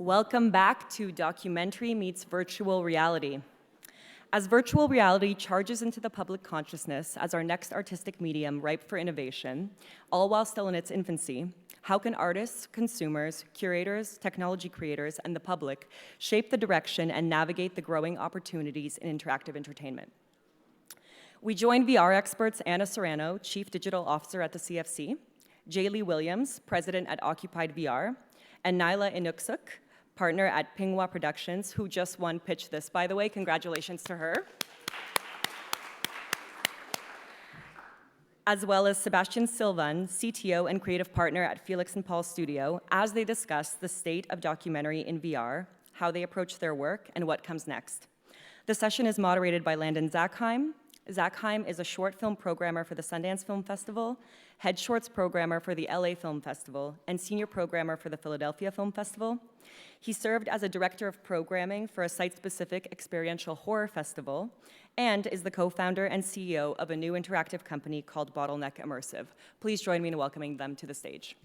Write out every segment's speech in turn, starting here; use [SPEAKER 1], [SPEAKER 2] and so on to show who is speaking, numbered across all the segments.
[SPEAKER 1] Welcome back to Documentary Meets Virtual Reality. As virtual reality charges into the public consciousness as our next artistic medium ripe for innovation, all while still in its infancy, how can artists, consumers, curators, technology creators, and the public shape the direction and navigate the growing opportunities in interactive entertainment? We joined VR experts Ana Serrano, Chief Digital Officer at the CFC, Jaylee Williams, President at Occupied VR, and Nyla Innuksuk, partner at Pinnguaq Productions, who just won Pitch This, by the way. Congratulations to her. As well as Sebastian Sylwan, CTO and creative partner at Felix and Paul's studio, as they discuss the state of documentary in VR, how they approach their work, and what comes next. The session is moderated by Landon Zackheim. Zackheim is a short film programmer for the Sundance Film Festival, head shorts programmer for the LA Film Festival, and senior programmer for the Philadelphia Film Festival. He served as a director of programming for a site-specific experiential horror festival, and is the co-founder and CEO of a new interactive company called Bottleneck Immersive. Please join me in welcoming them to the stage.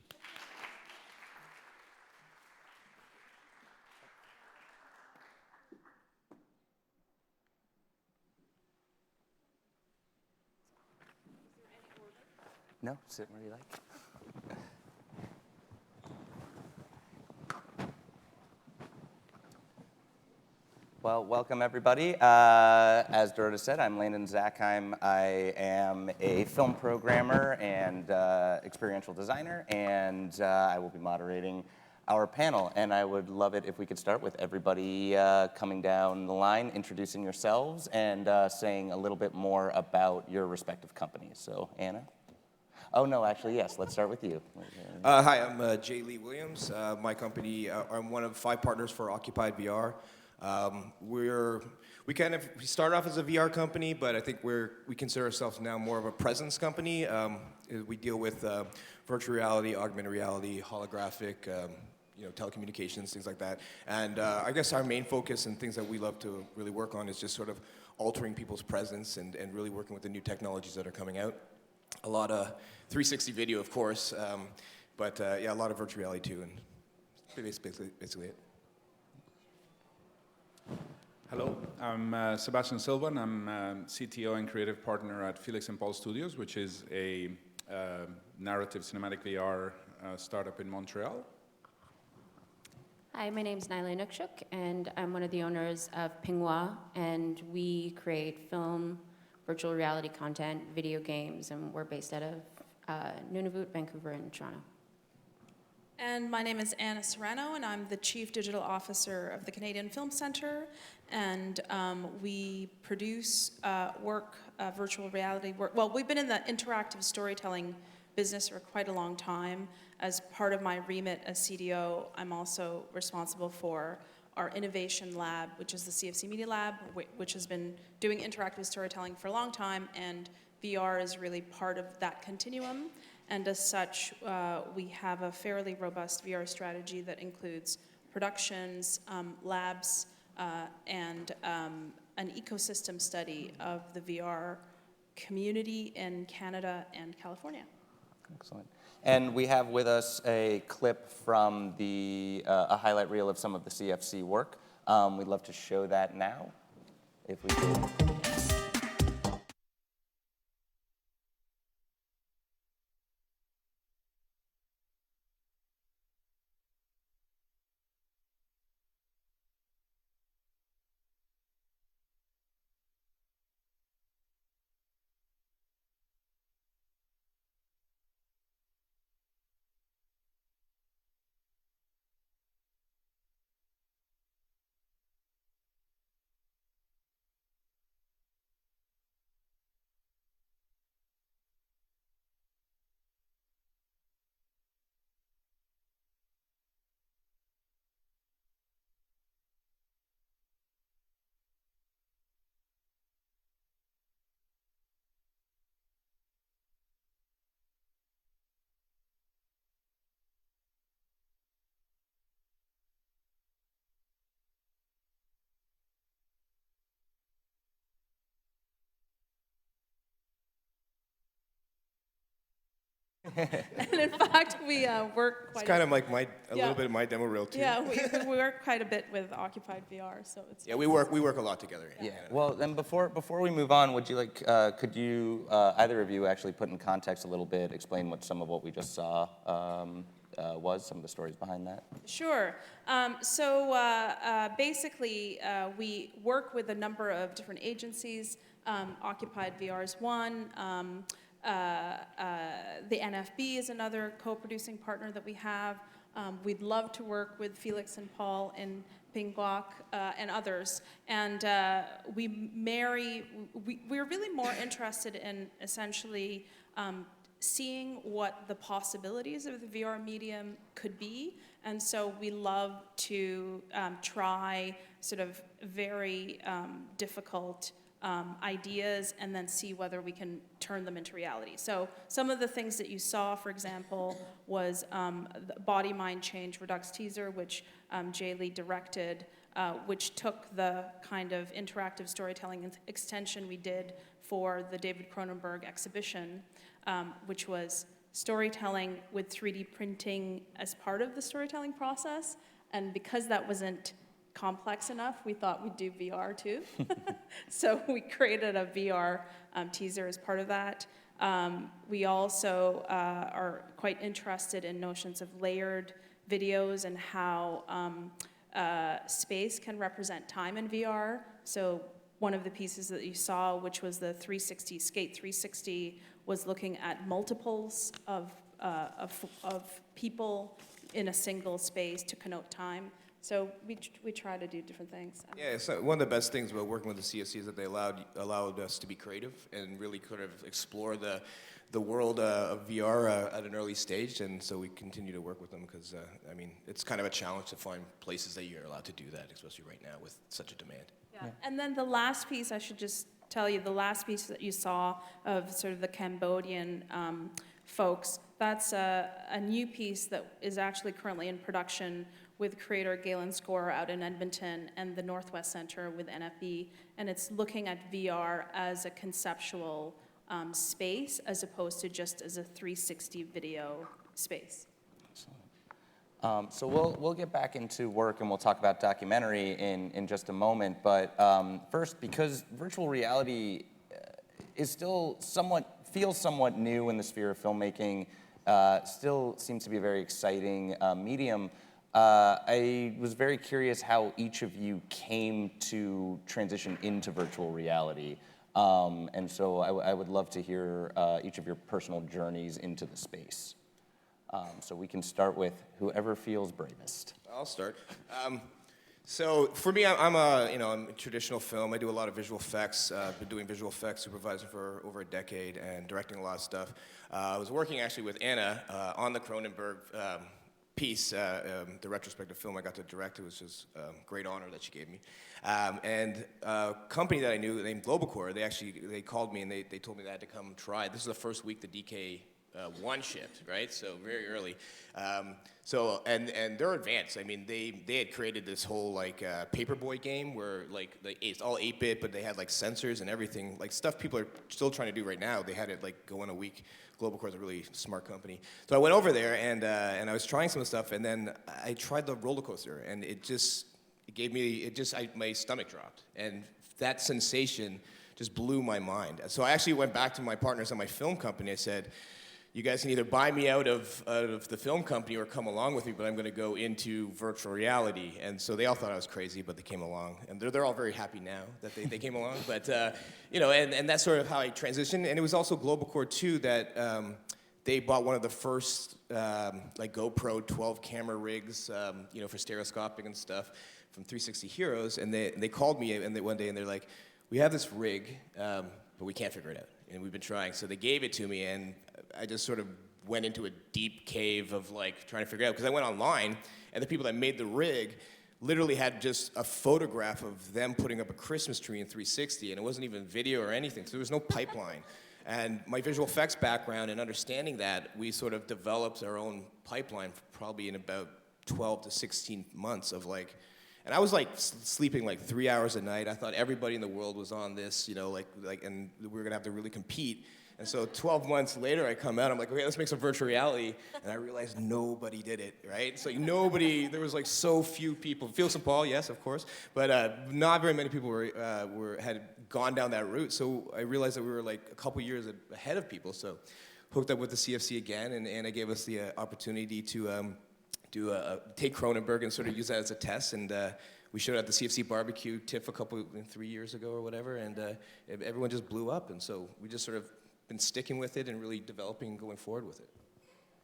[SPEAKER 2] No, sit where you like. Well, welcome everybody. As Dorota said, I'm Landon Zackheim. I am a film programmer and experiential designer, and I will be moderating our panel. And I would love it if we could start with everybody coming down the line, introducing yourselves, and saying a little bit more about your respective companies. So, Anna? Oh, no, actually, yes. Let's start with you.
[SPEAKER 3] Hi, I'm Jaylee Williams. My company, I'm one of 5 partners for Occupied VR. We started off as a VR company, but I think we consider ourselves now more of a presence company. We deal with virtual reality, augmented reality, holographic, telecommunications, things like that. And I guess our main focus and things that we love to really work on is just sort of altering people's presence and really working with the new technologies that are coming out. A lot of 360 video, of course, but yeah, a lot of virtual reality too, and basically it.
[SPEAKER 4] Hello, I'm Sebastian Sylwan. I'm CTO and creative partner at Felix and Paul's Studios, which is a narrative cinematic VR startup in Montreal.
[SPEAKER 5] Hi, my name is Nyla Innuksuk, and I'm one of the owners of Pinnguaq, and we create film, virtual reality content, video games, and we're based out of Nunavut, Vancouver, and Toronto.
[SPEAKER 6] And my name is Ana Serrano, and I'm the Chief Digital Officer of the Canadian Film Centre, and we produce virtual reality work. Well, we've been in the interactive storytelling business for quite a long time. As part of my remit as CDO, I'm also responsible for our innovation lab, which is the CFC Media Lab, which has been doing interactive storytelling for a long time, and VR is really part of that continuum. And as such, we have a fairly robust VR strategy that includes productions, labs, and an ecosystem study of the VR community in Canada and California.
[SPEAKER 2] Excellent. And we have with us a clip from a highlight reel of some of the CFC work. We'd love to show that now, if we could.
[SPEAKER 6] And in fact, we work quite
[SPEAKER 3] It's kind of like a
[SPEAKER 6] Yeah.
[SPEAKER 3] little bit of my demo reel too.
[SPEAKER 6] Yeah, we work quite a bit with Occupied VR, so it's
[SPEAKER 3] Yeah, we work a lot together.
[SPEAKER 2] Yeah. Well, then before we move on, would you like could you either of you actually put in context a little bit, explain what some of what we just saw was, some of the stories behind that?
[SPEAKER 6] Sure. Basically, we work with a number of different agencies. Occupied VR is one. The NFB is another co-producing partner that we have. We'd love to work with Felix and Paul in Pinnguaq and others. And we're really more interested in essentially seeing what the possibilities of the VR medium could be. And so we love to try sort of very difficult ideas and then see whether we can turn them into reality. So some of the things that you saw, for example, was the Body Mind Change Redux teaser, which Jay Lee directed, which took the kind of interactive storytelling extension we did for the David Cronenberg exhibition, which was storytelling with 3D printing as part of the storytelling process. And because that wasn't complex enough, we thought we'd do VR too. So we created a VR teaser as part of that. We also are quite interested in notions of layered videos and how space can represent time in VR. So one of the pieces that you saw, which was the 360, Skate 360, was looking at multiples of people in a single space to connote time. So we try to do different things.
[SPEAKER 3] Yeah, so one of the best things about working with the CFC is that they allowed us to be creative and really kind of explore the world of VR at an early stage, and so we continue to work with them because, I mean, it's kind of a challenge to find places that you're allowed to do that, especially right now with such a demand.
[SPEAKER 6] Yeah. And then the last piece, I should just tell you, the last piece that you saw of sort of the Cambodian folks, that's a new piece that is actually currently in production with creator Galen Score out in Edmonton and the Northwest Center with NFB, and it's looking at VR as a conceptual space as opposed to just as a 360 video space.
[SPEAKER 2] So we'll get back into work and we'll talk about documentary in just a moment. But first, because virtual reality is still feels somewhat new in the sphere of filmmaking, still seems to be a very exciting medium. I was very curious how each of you came to transition into virtual reality. And so I would love to hear each of your personal journeys into the space. So we can start with whoever feels bravest.
[SPEAKER 3] I'll start. So for me, I'm a traditional film. I do a lot of visual effects. Been doing visual effects supervising for over a decade and directing a lot of stuff. I was working actually with Anna on the Cronenberg piece, the retrospective film I got to direct. It was just a great honor that she gave me. And a company that I knew named Globalcore, they called me and they told me that I had to come try. This is the first week the DK one shipped, right? So very early. And they're advanced. I mean, they had created this whole like Paperboy game where like it's all 8-bit, but they had like sensors and everything, like stuff people are still trying to do right now. They had it like go in a week. Globalcore is a really smart company. So I went over there and I was trying some of the stuff, and then I tried the roller coaster, and my stomach dropped, and that sensation just blew my mind. So I actually went back to my partners at my film company. I said, you guys can either buy me out of the film company or come along with me, but I'm going to go into virtual reality. And so they all thought I was crazy, but they came along. And they're all very happy now that they came along. But, and that's sort of how I transitioned. And it was also Globalcore, too, that they bought one of the first like GoPro 12 camera rigs, for stereoscopic and stuff from 360 Heroes. And they called me one day and they're like, we have this rig, but we can't figure it out. And we've been trying. So they gave it to me, and I just sort of went into a deep cave of like trying to figure it out. Because I went online, and the people that made the rig literally had just a photograph of them putting up a Christmas tree in 360, and it wasn't even video or anything. So there was no pipeline. And my visual effects background and understanding that, we sort of developed our own pipeline probably in about 12 to 16 months of like. And I was like sleeping like 3 hours a night. I thought everybody in the world was on this, and we were gonna have to really compete. And so 12 months later, I come out, I'm like, okay, let's make some virtual reality. And I realized nobody did it, right? So there was like so few people. Felix and Paul, yes, of course, but not very many people had gone down that route. So I realized that we were like a couple years ahead of people. So hooked up with the CFC again, and Anna gave us the opportunity to take Cronenberg and sort of use that as a test. And we showed it at the CFC barbecue TIFF 3 years ago or whatever, and everyone just blew up. And so we just sort of been sticking with it and really developing and going forward with it.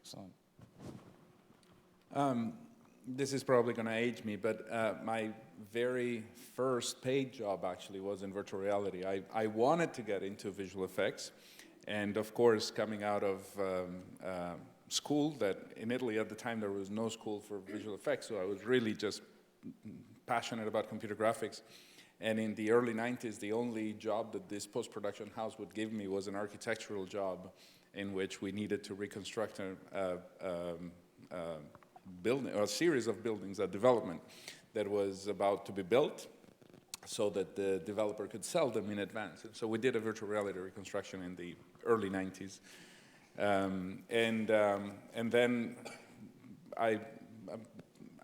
[SPEAKER 2] Excellent.
[SPEAKER 4] This is probably going to age me, but my very first paid job actually was in virtual reality. I wanted to get into visual effects, and of course, coming out of school, that in Italy at the time there was no school for visual effects, so I was really just passionate about computer graphics. And in the early 90s, the only job that this post-production house would give me was an architectural job in which we needed to reconstruct a building, or a series of buildings, a development that was about to be built so that the developer could sell them in advance. And so we did a virtual reality reconstruction in the early 90s. And then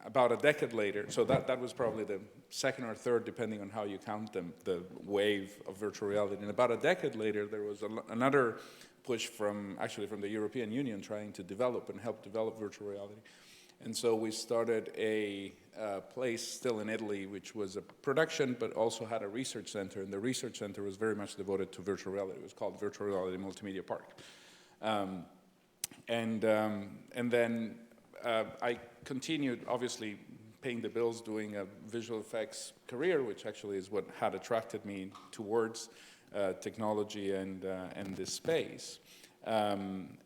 [SPEAKER 4] about a decade later, so that was probably the second or third, depending on how you count them, the wave of virtual reality. And about a decade later, there was another push from the European Union trying to develop and help develop virtual reality. And so we started a place still in Italy, which was a production, but also had a research center. And the research center was very much devoted to virtual reality. It was called Virtual Reality Multimedia Park. And then I continued, obviously, paying the bills, doing a visual effects career, which actually is what had attracted me towards technology and this space. And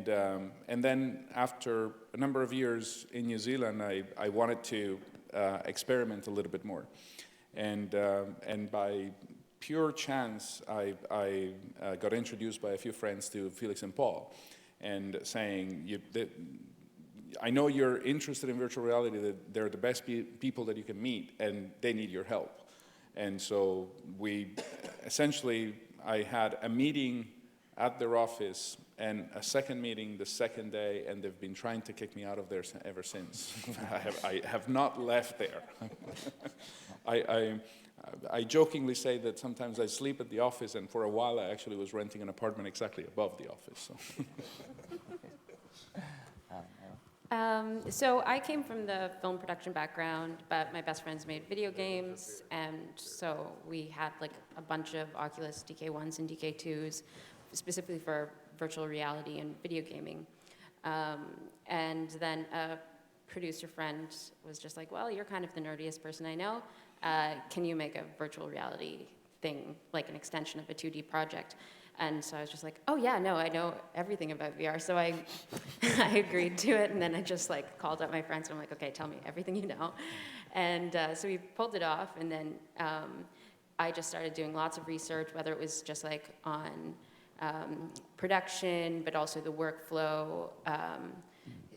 [SPEAKER 4] then after a number of years in New Zealand, I wanted to experiment a little bit more. And by pure chance, I got introduced by a few friends to Felix and Paul, and saying, I know you're interested in virtual reality, that they're the best people that you can meet, and they need your help. And so I had a meeting at their office and a second meeting the second day, and they've been trying to kick me out of there ever since. I have not left there. I jokingly say that sometimes I sleep at the office, and for a while I actually was renting an apartment exactly above the office.
[SPEAKER 5] So I came from the film production background, but my best friends made video games, and so we had like a bunch of Oculus DK1s and DK2s, specifically for virtual reality and video gaming. And then a producer friend was just like, well, you're kind of the nerdiest person I know. Can you make a virtual reality thing, like an extension of a 2D project? And so I was just like, oh yeah, no, I know everything about VR. So I agreed to it, and then I just like called up my friends, and I'm like, okay, tell me everything you know. And so we pulled it off, and then I just started doing lots of research, whether it was just like on production, but also the workflow,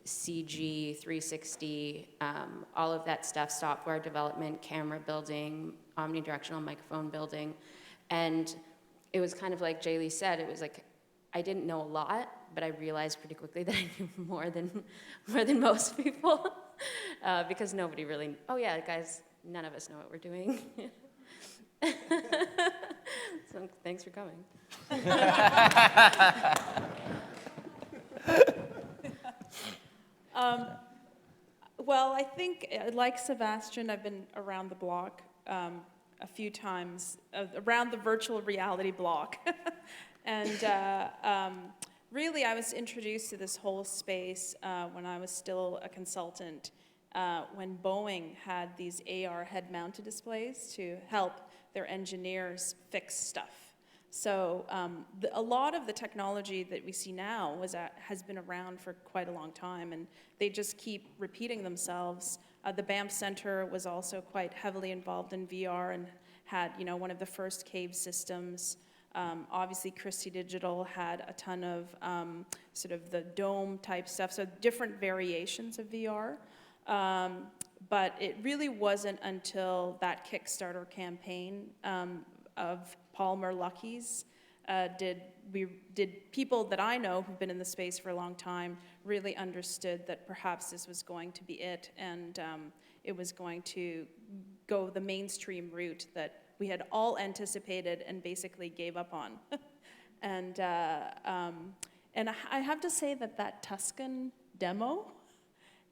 [SPEAKER 5] CG, 360, all of that stuff, software development, camera building, omnidirectional microphone building. And it was kind of like Jaylee said, it was like, I didn't know a lot, but I realized pretty quickly that I knew more than most people, because nobody really, oh yeah, guys, none of us know what we're doing. So thanks for coming.
[SPEAKER 6] Well, I think, like Sebastian, I've been around the block a few times, around the virtual reality block. And really, I was introduced to this whole space when I was still a consultant, when Boeing had these AR head-mounted displays to help their engineers fix stuff. So a lot of the technology that we see now has been around for quite a long time, and they just keep repeating themselves. The Banff Center was also quite heavily involved in VR and had, one of the first cave systems. Obviously, Christie Digital had a ton of sort of the dome type stuff, so different variations of VR. But it really wasn't until that Kickstarter campaign of Palmer Lucky's did people that I know who've been in the space for a long time really understood that perhaps this was going to be it, and it was going to go the mainstream route that we had all anticipated and basically gave up on. And I have to say that Tuscan demo,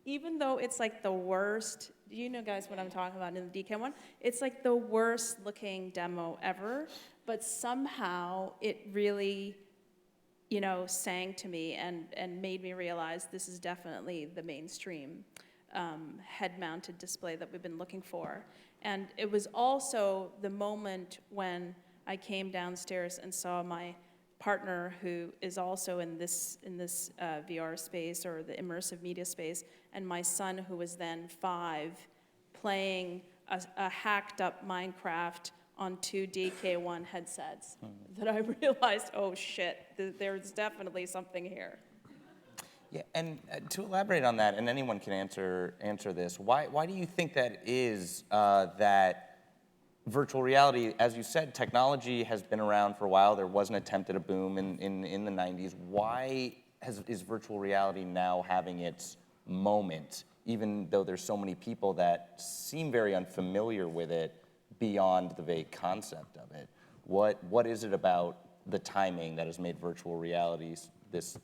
[SPEAKER 6] even though it's like the worst, you know guys what I'm talking about in the DK one? It's like the worst looking demo ever, but somehow it really, you know, sang to me and made me realize this is definitely the mainstream head-mounted display that we've been looking for. And it was also the moment when I came downstairs and saw my partner, who is also in this VR space or the immersive media space, and my son, who was then 5, playing a hacked up Minecraft on 2 DK1 headsets, that I realized, oh shit, there's definitely something here.
[SPEAKER 2] Yeah, and to elaborate on that, and anyone can answer this, why do you think that is that virtual reality, as you said, technology has been around for a while. There was an attempt at a boom in the 90s. Why is virtual reality now having its moment, even though there's so many people that seem very unfamiliar with it beyond the vague concept of it? What is it about the timing that has made virtual reality this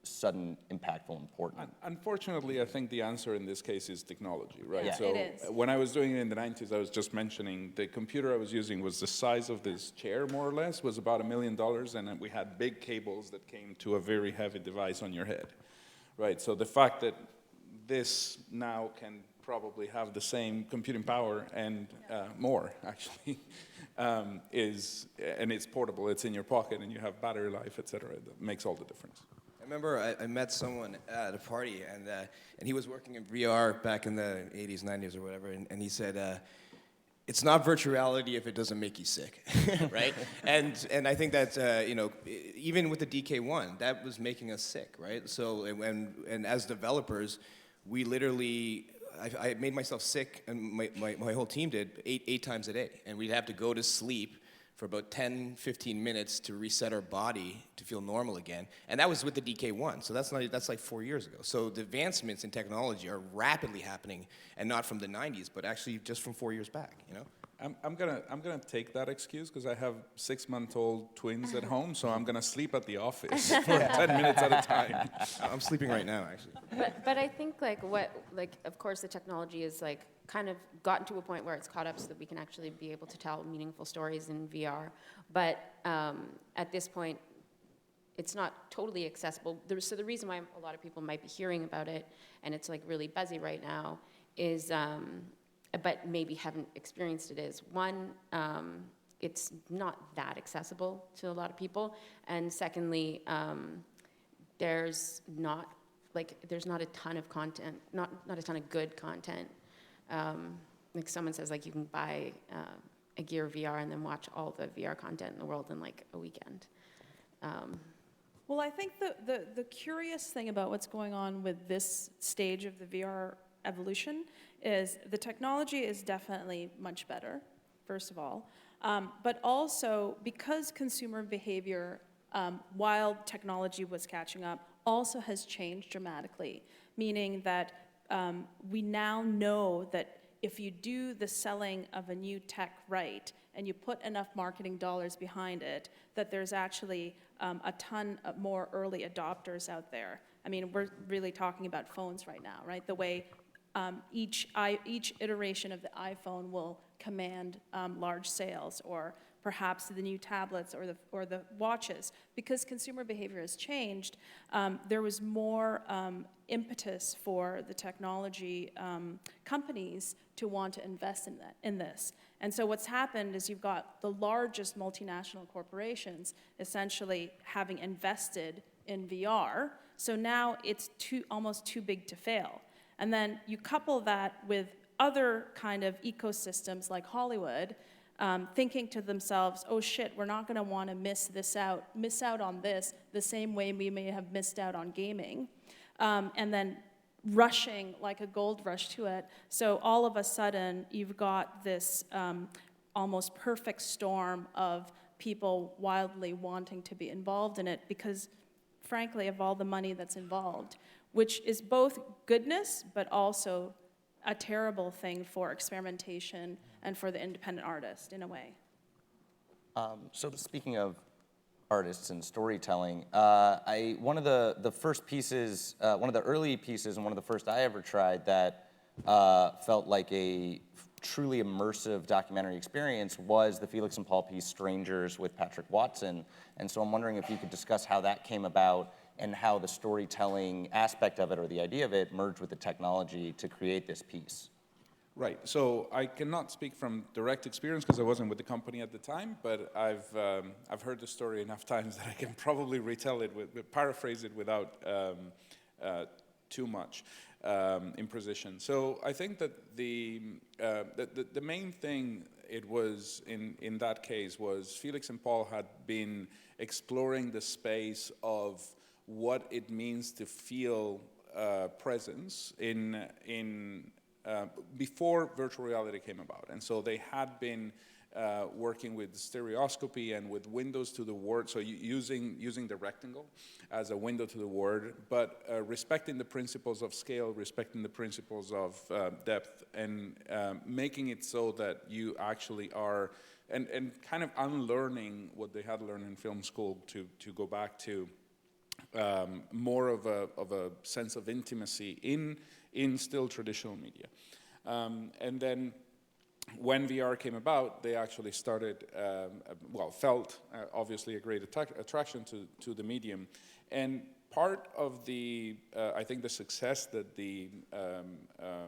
[SPEAKER 2] sudden, impactful, important?
[SPEAKER 4] Unfortunately, I think the answer in this case is technology, right?
[SPEAKER 6] Yeah,
[SPEAKER 4] So
[SPEAKER 6] it is.
[SPEAKER 4] when I was doing it in the 90s, I was just mentioning the computer I was using was the size of this chair, more or less, was about $1 million, and then we had big cables that came to a very heavy device on your head, right? So the fact that this now can probably have the same computing power and more, actually, and it's portable, it's in your pocket, and you have battery life, et cetera. That makes all the difference.
[SPEAKER 3] I remember I met someone at a party, and he was working in VR back in the 80s, 90s, or whatever, and he said, it's not virtual reality if it doesn't make you sick, right? And I think that, you know, even with the DK1, that was making us sick, right? So, and as developers, we literally, I made myself sick, and my whole team did, eight times a day, and we'd have to go to sleep for about 10, 15 minutes to reset our body to feel normal again. And that was with the DK1, so that's like 4 years ago. So the advancements in technology are rapidly happening, and not from the 90s, but actually just from 4 years back, you know?
[SPEAKER 4] I'm gonna take that excuse because I have 6-month-old twins at home, so I'm gonna sleep at the office for 10 minutes at a time.
[SPEAKER 3] I'm sleeping right now, actually.
[SPEAKER 5] But I think of course the technology is like kind of gotten to a point where it's caught up so that we can actually be able to tell meaningful stories in VR. But at this point, it's not totally accessible. So the reason why a lot of people might be hearing about it and it's like really buzzy right now is, but maybe haven't experienced it, is one, it's not that accessible to a lot of people, and secondly, there's not a ton of content, not a ton of good content. Like someone says, like you can buy a Gear VR and then watch all the VR content in the world in like a weekend.
[SPEAKER 6] Well, I think the curious thing about what's going on with this stage of the VR evolution is the technology is definitely much better, first of all, but also because consumer behavior, while technology was catching up, also has changed dramatically, meaning that we now know that if you do the selling of a new tech right and you put enough marketing dollars behind it, that there's actually a ton of more early adopters out there. I mean, we're really talking about phones right now, right? The way each iteration of the iPhone will command large sales, or perhaps the new tablets or the watches. Because consumer behavior has changed, there was more impetus for the technology companies to want to invest in this. And so what's happened is you've got the largest multinational corporations essentially having invested in VR, so now it's almost too big to fail. And then you couple that with other kind of ecosystems like Hollywood, thinking to themselves, oh shit, we're not gonna wanna miss out on this the same way we may have missed out on gaming. And then rushing like a gold rush to it. So all of a sudden, you've got this almost perfect storm of people wildly wanting to be involved in it because, frankly, of all the money that's involved, which is both goodness but also a terrible thing for experimentation and for the independent artist in a way.
[SPEAKER 2] So speaking of artists and storytelling, one of the first pieces, one of the early pieces and one of the first I ever tried that felt like a truly immersive documentary experience was the Felix and Paul piece Strangers with Patrick Watson. And so I'm wondering if you could discuss how that came about and how the storytelling aspect of it or the idea of it merged with the technology to create this piece.
[SPEAKER 4] Right. So I cannot speak from direct experience because I wasn't with the company at the time, but I've heard the story enough times that I can probably retell it, paraphrase it without too much imprecision. So I think that the main thing it was in that case was Felix and Paul had been exploring the space of what it means to feel presence before virtual reality came about. And so they had been working with stereoscopy and with windows to the world, so using the rectangle as a window to the world, but respecting the principles of scale, respecting the principles of depth, and making it so that you actually are, and kind of unlearning what they had learned in film school to go back to more of a sense of intimacy in still traditional media. And then when VR came about, they actually started, felt obviously a great attraction to the medium. And part of I think the success that the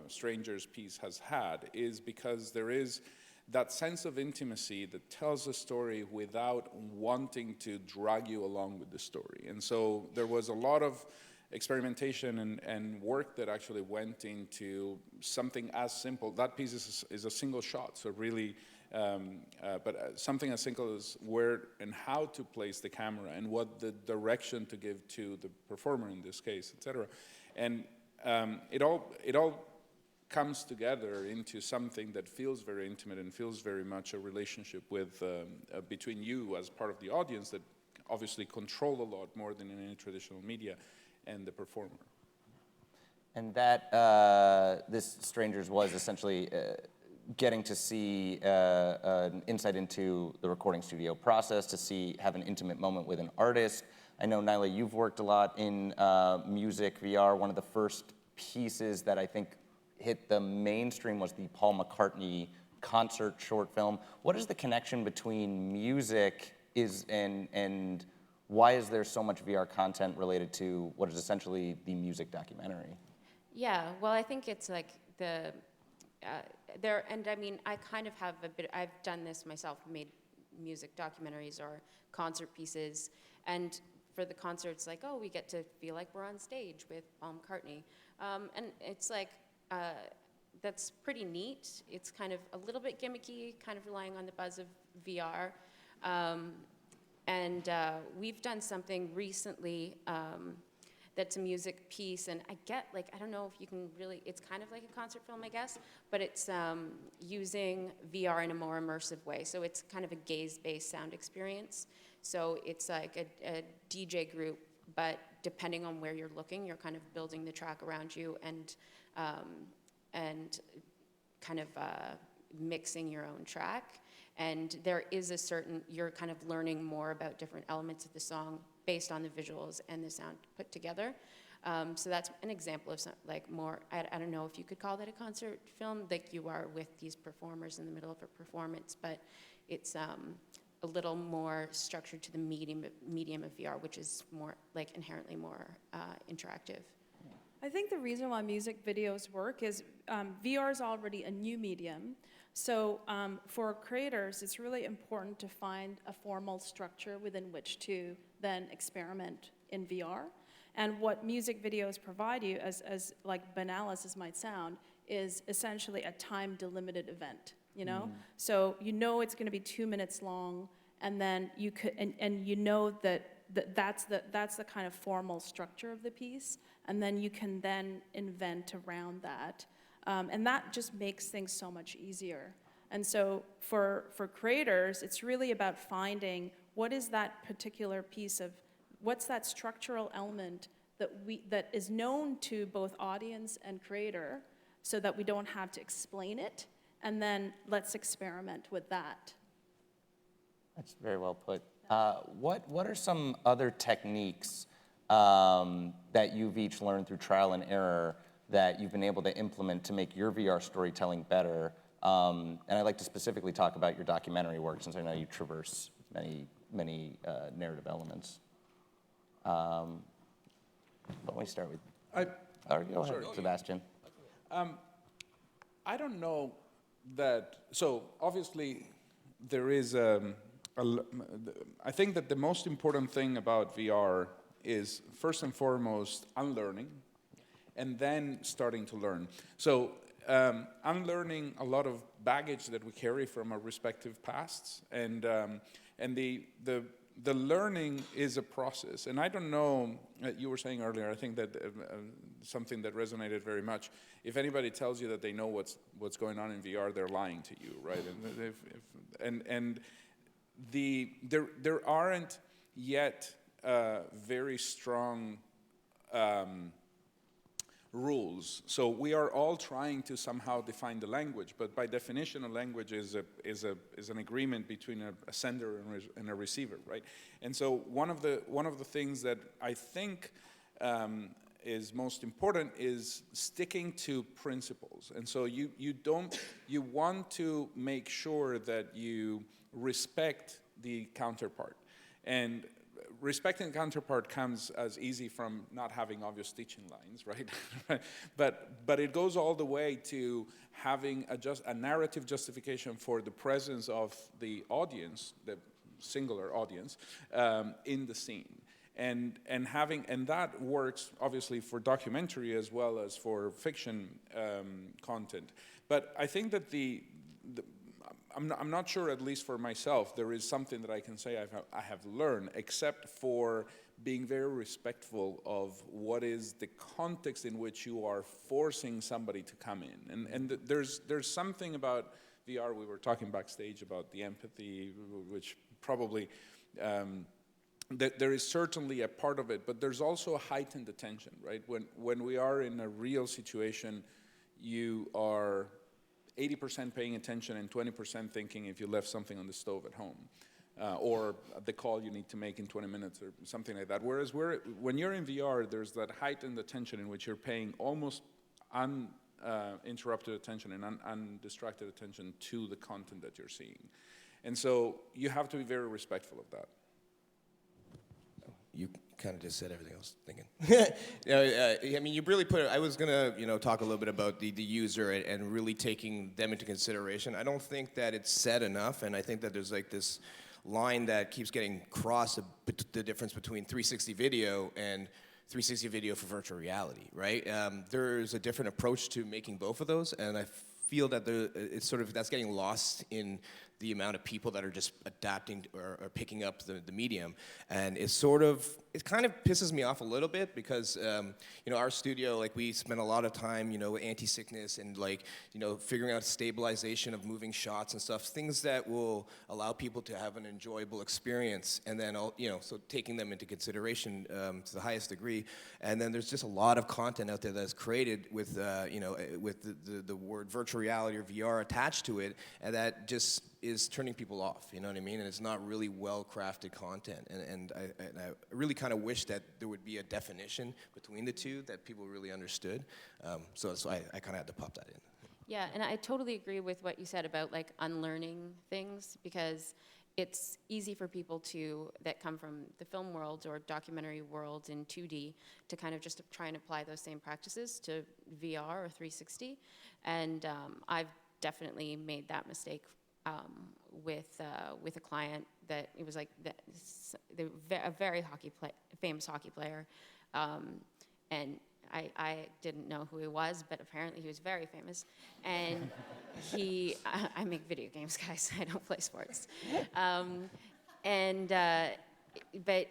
[SPEAKER 4] Strangers piece has had is because there is that sense of intimacy that tells a story without wanting to drag you along with the story. And so there was a lot of experimentation and work that actually went into something as simple. That piece is a single shot, so really, but something as simple as where and how to place the camera and what the direction to give to the performer in this case, etc. And it all comes together into something that feels very intimate and feels very much a relationship with between you as part of the audience that obviously control a lot more than in any traditional media and the performer.
[SPEAKER 2] And that this Strangers was essentially getting to see an insight into the recording studio process, to have an intimate moment with an artist. I know, Nyla, you've worked a lot in music VR. One of the first pieces that I think hit the mainstream was the Paul McCartney concert short film. What is the connection between music and why is there so much VR content related to what is essentially the music documentary?
[SPEAKER 5] Yeah, well, I think it's like and I mean, I kind of have I've done this myself, made music documentaries or concert pieces, and for the concerts, like, oh, we get to feel like we're on stage with Paul McCartney. And it's like, that's pretty neat. It's kind of a little bit gimmicky, kind of relying on the buzz of VR. And we've done something recently that's a music piece, and I don't know if you can really, it's kind of like a concert film, I guess, but it's using VR in a more immersive way. So it's kind of a gaze-based sound experience. So it's like a DJ group, but depending on where you're looking, you're kind of building the track around you and kind of mixing your own track. And there is you're kind of learning more about different elements of the song based on the visuals and the sound put together. So that's an example of more, I don't know if you could call that a concert film, like you are with these performers in the middle of a performance, but it's a little more structured to the medium of VR, which is more like inherently more interactive.
[SPEAKER 6] I think the reason why music videos work is VR is already a new medium. So for creators, it's really important to find a formal structure within which to then experiment in VR. And what music videos provide you, as like banal as this might sound, is essentially a time-delimited event. You know, so you know it's going to be 2 minutes long, and then you could, and you know that's the kind of formal structure of the piece, and then you can then invent around that, and that just makes things so much easier. And so for creators, it's really about finding what is that particular piece of, what's that structural element that is known to both audience and creator, so that we don't have to explain it, and then let's experiment with that.
[SPEAKER 2] That's very well put. What are some other techniques that you've each learned through trial and error that you've been able to implement to make your VR storytelling better? And I'd like to specifically talk about your documentary work, since I know you traverse many narrative elements. Why don't we start with? Go ahead, Sebastian.
[SPEAKER 4] I don't know that, so obviously there is I think that the most important thing about VR is first and foremost unlearning, and then starting to learn. So unlearning a lot of baggage that we carry from our respective pasts, and the learning is a process. And I don't know, you were saying earlier, I think that something that resonated very much, if anybody tells you that they know what's going on in VR, they're lying to you, right? And there aren't yet very strong rules. So we are all trying to somehow define the language, but by definition, a language is an agreement between a sender and a receiver, right? And so one of the things that I think is most important is sticking to principles. And so you want to make sure that you respect the counterpart. And respecting the counterpart comes as easy from not having obvious teaching lines, right? but it goes all the way to having a narrative justification for the presence of the audience, the singular audience, in the scene. And that works obviously for documentary as well as for fiction content. But I think that I'm not sure, at least for myself, there is something that I can say I have learned, except for being very respectful of what is the context in which you are forcing somebody to come in. And there's something about VR, we were talking backstage about the empathy, which probably, there is certainly a part of it, but there's also a heightened attention, right? When we are in a real situation, you are 80% paying attention and 20% thinking if you left something on the stove at home, or the call you need to make in 20 minutes or something like that. Whereas when you're in VR, there's that heightened attention in which you're paying almost uninterrupted attention and undistracted attention to the content that you're seeing. And so you have to be very respectful of that.
[SPEAKER 3] You kind of just said everything I was thinking. I mean, you really put it, I was going to, talk a little bit about the user and really taking them into consideration. I don't think that it's said enough, and I think that there's like this line that keeps getting crossed, the difference between 360 video and 360 video for virtual reality, right? There's a different approach to making both of those, and I feel that that's getting lost in the amount of people that are just adapting or picking up the medium. And it kind of pisses me off a little bit because, our studio, like we spend a lot of time, anti-sickness and figuring out stabilization of moving shots and stuff, things that will allow people to have an enjoyable experience, and then, so taking them into consideration to the highest degree. And then there's just a lot of content out there that's created with, with the word virtual reality or VR attached to it, and that just is turning people off, you know what I mean? And it's not really well-crafted content. And I really kind of wish that there would be a definition between the two that people really understood. So I kind of had to pop that in.
[SPEAKER 5] Yeah, and I totally agree with what you said about unlearning things, because it's easy for people that come from the film world or documentary world in 2D to kind of just try and apply those same practices to VR or 360. And I've definitely made that mistake with a client that it was a very famous hockey player, and I didn't know who he was, but apparently he was very famous. And I make video games, guys. I don't play sports. But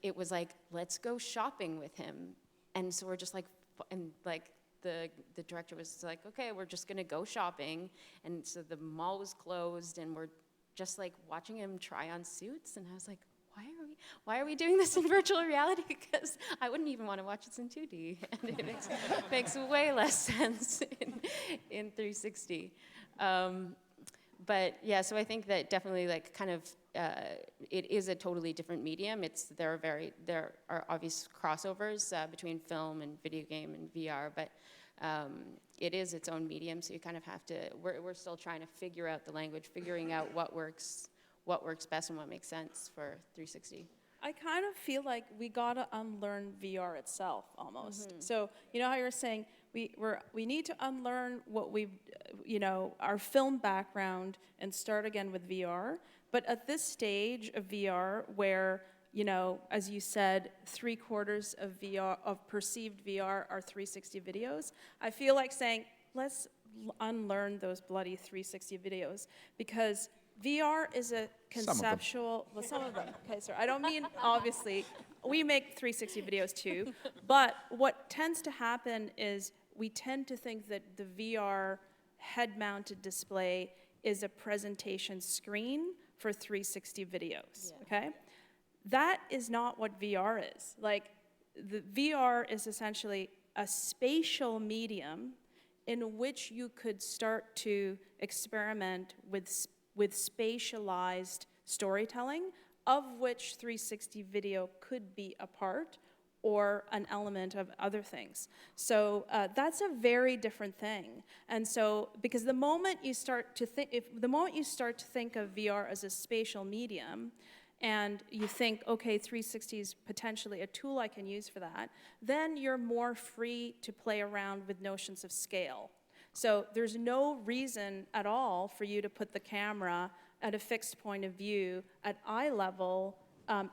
[SPEAKER 5] it was let's go shopping with him. And so we're just the director was like, okay, we're just gonna go shopping. And so the mall was closed and we're just like watching him try on suits. And I was like, why are we doing this in virtual reality? Because I wouldn't even want to watch this in 2D. And it makes way less sense in 360. But yeah, so I think that definitely like kind of, it is a totally different medium. There are obvious crossovers between film and video game and VR, but it is its own medium, so you kind of have to, we're still trying to figure out the language, figuring out what works best and what makes sense for 360.
[SPEAKER 6] I kind of feel like we gotta unlearn VR itself almost. So you know how you're saying we need to unlearn what we've, our film background and start again with VR. But at this stage of VR, where as you said, 3/4 of VR of perceived VR are 360 videos, I feel like saying let's unlearn those bloody 360 videos, because VR is a conceptual, well, some of them, okay, sir. I don't mean, obviously, we make 360 videos too, but what tends to happen is we tend to think that the VR head-mounted display is a presentation screen for 360 videos, okay? That is not what VR is. Like, the VR is essentially a spatial medium in which you could start to experiment with spatialized storytelling, of which 360 video could be a part or an element of other things. So that's a very different thing. And so, because the moment you start to think of VR as a spatial medium, and you think, okay, 360 is potentially a tool I can use for that, then you're more free to play around with notions of scale. So there's no reason at all for you to put the camera at a fixed point of view at eye level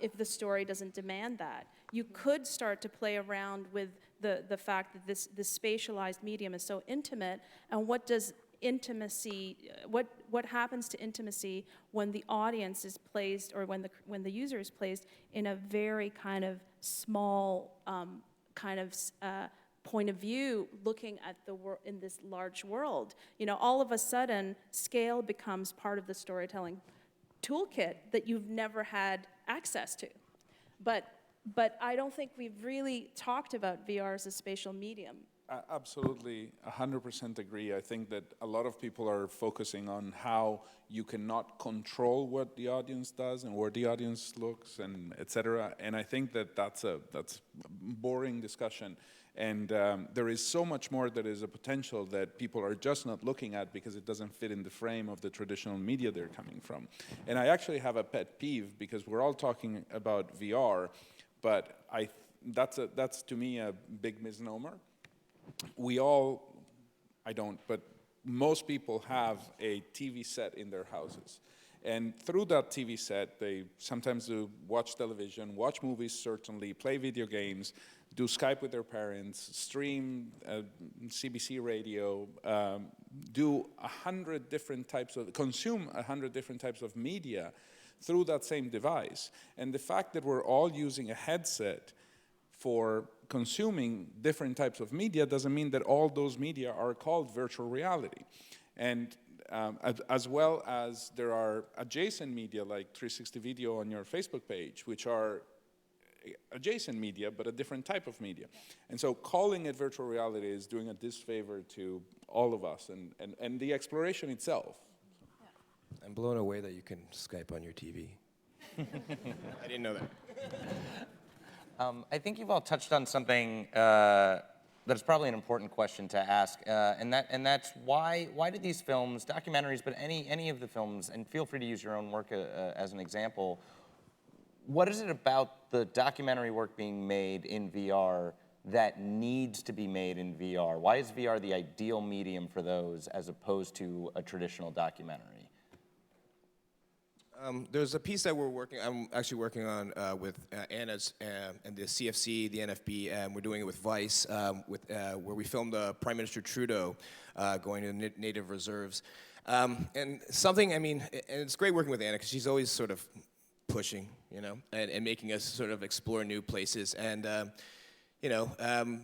[SPEAKER 6] if the story doesn't demand that. You could start to play around with the fact that this spatialized medium is so intimate, and what does intimacy, what happens to intimacy when the audience is placed, or when the user is placed in a very kind of small point of view, looking at the world in this large world. All of a sudden, scale becomes part of the storytelling toolkit that you've never had access to. But I don't think we've really talked about VR as a spatial medium.
[SPEAKER 4] Absolutely, 100% agree. I think that a lot of people are focusing on how you cannot control what the audience does and where the audience looks, and et cetera. And I think that that's a boring discussion. And there is so much more that is a potential that people are just not looking at because it doesn't fit in the frame of the traditional media they're coming from. And I actually have a pet peeve, because we're all talking about VR, but that's to me a big misnomer. I don't, but most people have a TV set in their houses. And through that TV set, they sometimes do watch television, watch movies certainly, play video games, do Skype with their parents, stream CBC radio, consume 100 different types of media through that same device. And the fact that we're all using a headset for consuming different types of media doesn't mean that all those media are called virtual reality. And as well as there are adjacent media like 360 video on your Facebook page, which are adjacent media, but a different type of media. And so calling it virtual reality is doing a disfavor to all of us and the exploration itself.
[SPEAKER 3] I'm blown away that you can Skype on your TV. I didn't know that.
[SPEAKER 2] I think you've all touched on something that's probably an important question to ask, and that's why do these films, documentaries, but any of the films, and feel free to use your own work as an example, what is it about the documentary work being made in VR that needs to be made in VR? Why is VR the ideal medium for those as opposed to a traditional documentary?
[SPEAKER 3] There's a piece that I'm actually working on with Anna's and the CFC, the NFB, and we're doing it with Vice, where we filmed Prime Minister Trudeau going to native reserves. And it's great working with Anna, because she's always sort of pushing, and making us sort of explore new places. And,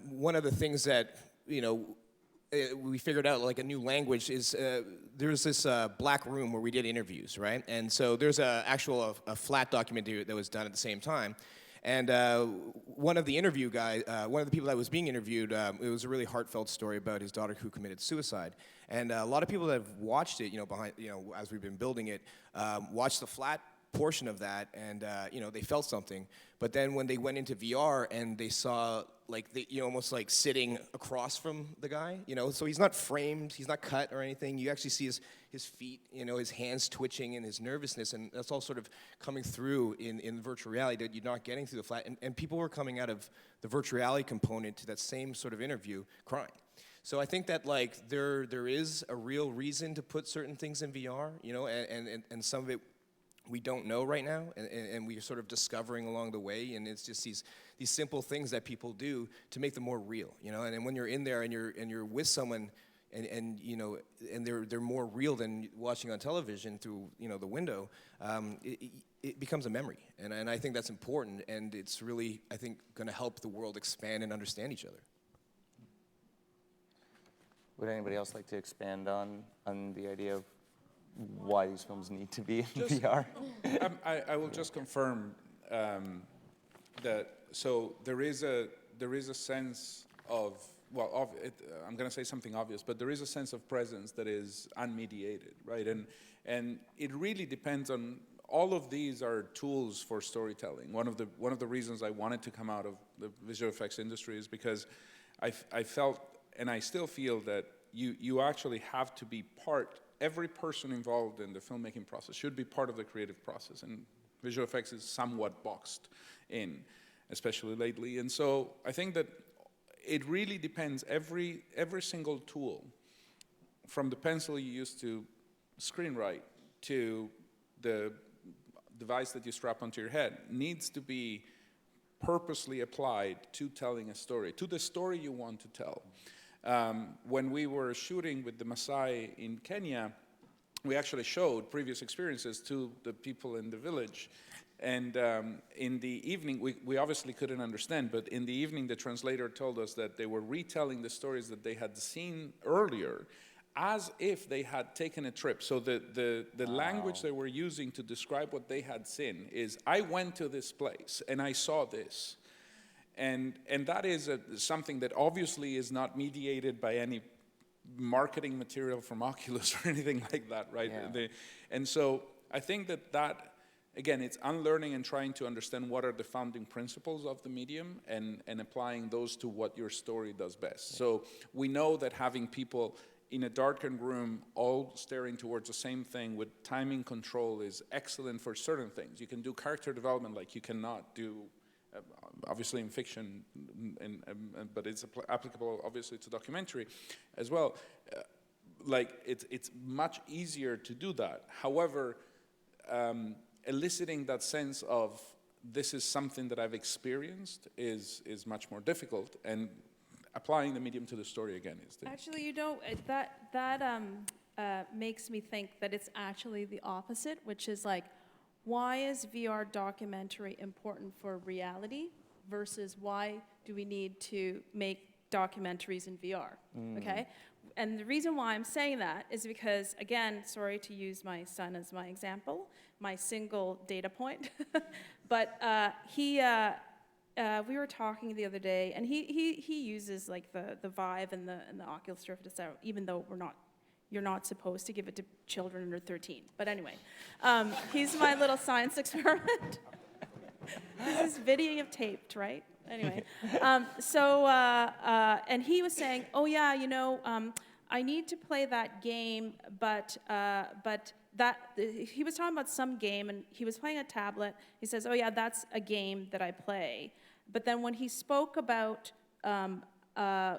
[SPEAKER 3] one of the things that we figured out like a new language is there's this black room where we did interviews, right? And so there's a flat documentary that was done at the same time. And one of the people that was being interviewed, it was a really heartfelt story about his daughter who committed suicide. And a lot of people that have watched it, as we've been building it, watched the flat portion of that, and they felt something. But then when they went into VR and they saw almost like sitting across from the guy, so he's not framed, he's not cut or anything. You actually see his feet, his hands twitching and his nervousness, and that's all sort of coming through in virtual reality that you're not getting through the flat. And people were coming out of the virtual reality component to that same sort of interview crying. So I think that there is a real reason to put certain things in VR, and some of it we don't know right now, and we're sort of discovering along the way, and it's just these simple things that people do to make them more real, and then when you're in there and you're with someone and they're more real than watching on television through the window, it becomes a memory, and I think that's important, and it's really, I think, going to help the world expand and understand each other.
[SPEAKER 2] Would anybody else like to expand on the idea of why these films need to be in VR?
[SPEAKER 4] I will just confirm that. So there is a sense of, I'm going to say something obvious, but there is a sense of presence that is unmediated, right? And it really depends on. All of these are tools for storytelling. One of the reasons I wanted to come out of the visual effects industry is because I felt, and I still feel, that you actually have to be part. Every person involved in the filmmaking process should be part of the creative process, and visual effects is somewhat boxed in, especially lately. And so I think that it really depends. Every single tool, from the pencil you use to screenwrite to the device that you strap onto your head, needs to be purposely applied to telling a story, to the story you want to tell. When we were shooting with the Maasai in Kenya, we actually showed previous experiences to the people in the village. And in the evening, we obviously couldn't understand, but in the evening the translator told us that they were retelling the stories that they had seen earlier as if they had taken a trip. So the language they were using to describe what they had seen is, I went to this place and I saw this. And that is something that obviously is not mediated by any marketing material from Oculus or anything like that, right?
[SPEAKER 2] Yeah.
[SPEAKER 4] And so I think that, again, it's unlearning and trying to understand what are the founding principles of the medium and applying those to what your story does best. Yeah. So we know that having people in a darkened room all staring towards the same thing with timing control is excellent for certain things. You can do character development like you cannot do obviously in fiction, but it's applicable obviously to documentary as well. It's much easier to do that. However, eliciting that sense of this is something that I've experienced is much more difficult, and applying the medium to the story again is the...
[SPEAKER 6] Actually, that makes me think that it's actually the opposite, which is like, why is VR documentary important for reality versus why do we need to make documentaries in VR, okay? And the reason why I'm saying that is because, again, sorry to use my son as my example, my single data point, but we were talking the other day, and he uses like the Vive and the Oculus Rift, etc., even though you're not supposed to give it to children under 13. But anyway, he's my little science experiment. This is videotaped, right? Anyway, and he was saying, oh yeah, I need to play that game, but that, he was talking about some game, and he was playing a tablet. He says, oh yeah, that's a game that I play. But then when he spoke about a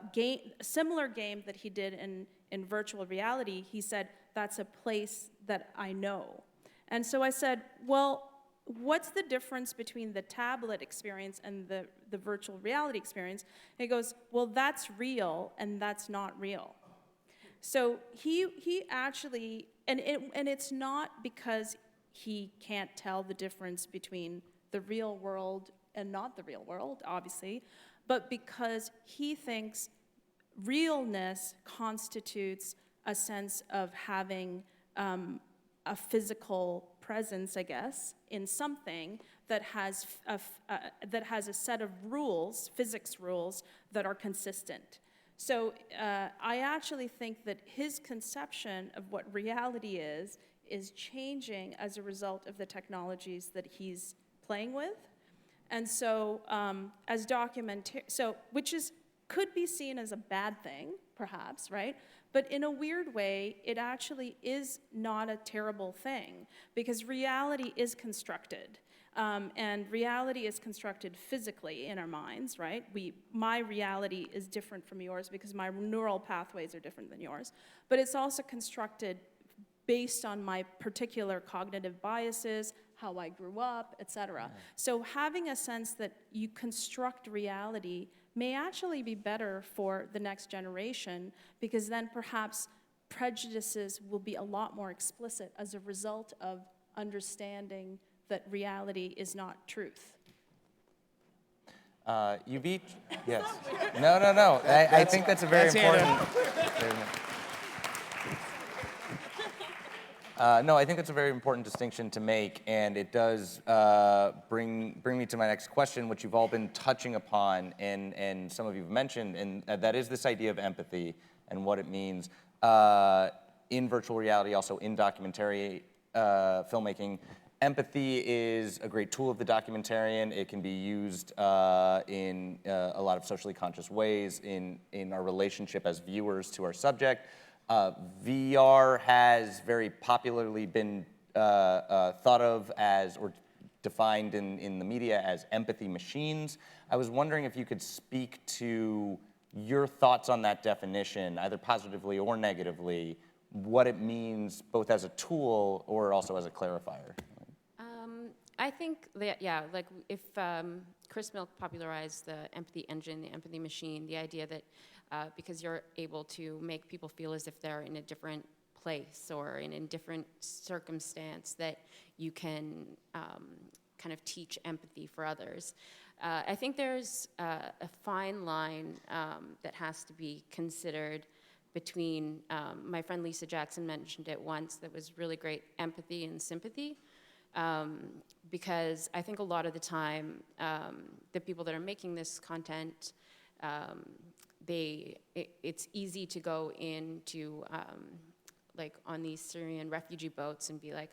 [SPEAKER 6] similar game that he did in virtual reality, he said, that's a place that I know. And so I said, well, what's the difference between the tablet experience and the virtual reality experience? And he goes, well, that's real and that's not real. So he actually, and it's not because he can't tell the difference between the real world and not the real world, obviously, but because he thinks realness constitutes a sense of having a physical presence, I guess, in something that has a set of rules, physics rules, that are consistent. So I actually think that his conception of what reality is changing as a result of the technologies that he's playing with. And so could be seen as a bad thing, perhaps, right? But in a weird way, it actually is not a terrible thing, because reality is constructed. And reality is constructed physically in our minds, right? My reality is different from yours because my neural pathways are different than yours. But it's also constructed based on my particular cognitive biases, how I grew up, etc. So having a sense that you construct reality may actually be better for the next generation, because then perhaps prejudices will be a lot more explicit as a result of understanding that reality is not truth.
[SPEAKER 2] You've each, yes. No. I think that's a very important. No, I think that's a very important distinction to make, and it does bring me to my next question, which you've all been touching upon, and some of you have mentioned, and that is this idea of empathy and what it means in virtual reality, also in documentary filmmaking. Empathy is a great tool of the documentarian. It can be used in a lot of socially conscious ways in our relationship as viewers to our subject. VR has very popularly been thought of as, or defined in the media as, empathy machines. I was wondering if you could speak to your thoughts on that definition, either positively or negatively, what it means both as a tool or also as a clarifier.
[SPEAKER 5] I think that, yeah, like if Chris Milk popularized the empathy engine, the empathy machine, the idea that because you're able to make people feel as if they're in a different place or in a different circumstance, that you can kind of teach empathy for others. I think there's a fine line that has to be considered between, my friend Lisa Jackson mentioned it once, that was really great, empathy and sympathy. Because I think a lot of the time, the people that are making this content, it's easy to go into, like on these Syrian refugee boats and be like,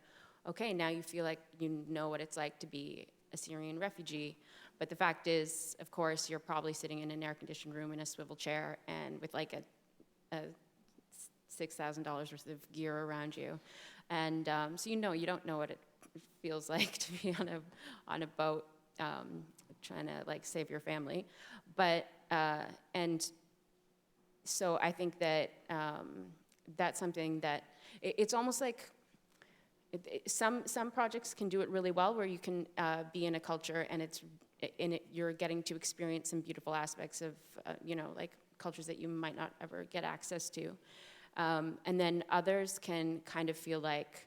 [SPEAKER 5] okay, now you feel like you know what it's like to be a Syrian refugee. But the fact is, of course, you're probably sitting in an air-conditioned room in a swivel chair and with like a $6,000 worth of gear around you. And so you don't know what it feels like to be on a boat trying to like save your family. But and so I think that that's something that it's almost like some projects can do it really well, where you can be in a culture and you're getting to experience some beautiful aspects of like cultures that you might not ever get access to, and then others can kind of feel like